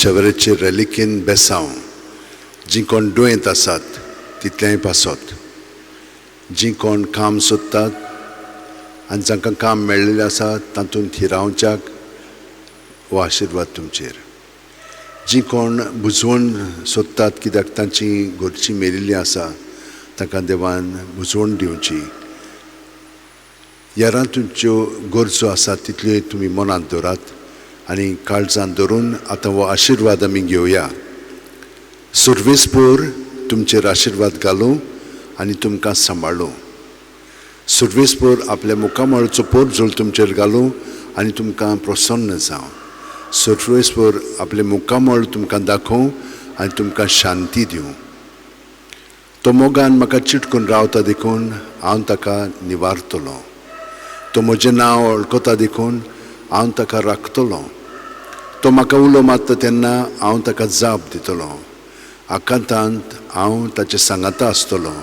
Xavierचे रेलिकेन बेसांव जी कोण दुयेंत आसात तितलेय पासत, जी कोण काम सोदतात आनी जांकां काम मेळिल्लें आसा तातूंत हिरावच्याक हो आशिर्वाद तुमचेर. जी कोण बुजवण सोदतात कित्याक तांची घरची मेलिल्लीं आसा तांकां देवान बुजवण दिवची. यारां तुमच्यो गरजो आसात तितल्यो तुमी मनांत दवरात आनी काळजांत धरून आतां हो आशिर्वाद आमी घेवया. सुर्वेस्पोर तुमचेर आशिर्वाद घालूं आनी तुमकां सांबाळूं. सुर्वेस्पोर आपल्या मुखामळाचो पोरजोळ तुमचेर घालूं आनी तुमकां प्रसन्न जावं. सुर्वेस्पोर आपले मुखामळ तुमकां दाखोवं आनी तुमकां शांती दिवं. तो मोगान म्हाका चिटकून रावता देखून हांव ताका निवारतलों. तो म्हजें नांव वळखता देखून हांव ताका राखतलों. तो म्हाका उलो मारता तेन्ना हांव ताका जाप दितलों. आकांतांत हांव ताचे सांगाता आसतलों.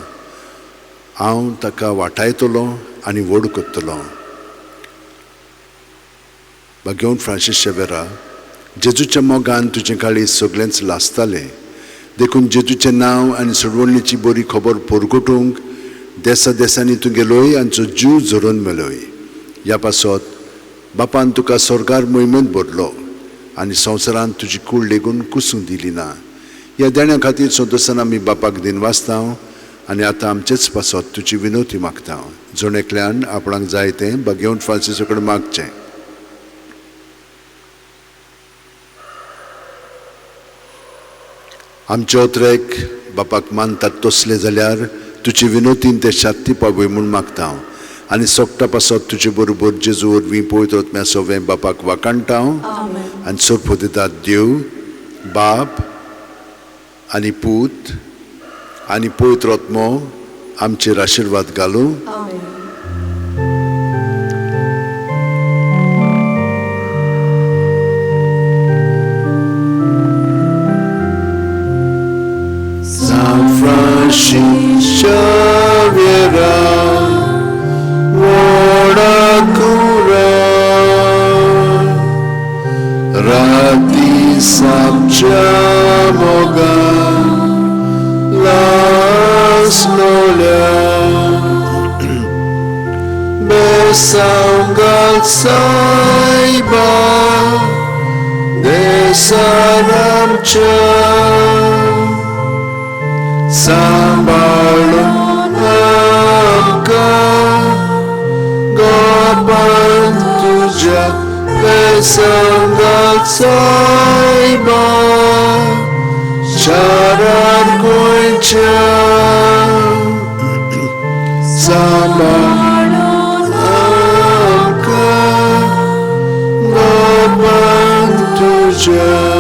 हांव ताका वाटायतलों आनी व्हड करतलों. भाग्यवन फ्रांसीस शेवेरा, जेजूच्या मोगान तुजें काळीज सगळेंच लासतालें देखून जेजूचें नांव आनी सोडवणीची बरी खबर पोरगोटूंक देसा देसांनी तूं गेलोय आनी तुजो जीव झरोवन मेलोय. ह्या पासत बापान तुका स्वर्गार मोहिमेंत भरलो आनी संवसारांत तुजी कूड लेगून कुसूंक दिली ना. ह्या देण्या खातीर सोदोसान आमी बापाक दिनवासतां आनी आतां आमचेच पासत तुजी विनवती मागता. जण एकल्यान आपणाक जाय तें भाग्यवन फ्रांसीसा कडेन मागचें. आमचे ओत्रेक बापाक मानतात तसले जाल्यार तुजी विनोतीन ते शांती पावय म्हूण मागता आनी सोगटा पासत तुजे बरोबर जेजू वरवीं पवित्र आत्म्या सवें बापाक वाकाणटा आनी सोडपो दितात देव बाप आनी पूत आनी पवित्र आत्मो आमचेर आशिर्वाद घालूं. Xavier, rati sabcia moga las nolia besangal saiba desaramcha sambalun amka gapan tuja besangal saiba charar kuncha sambalun amka gapan tuja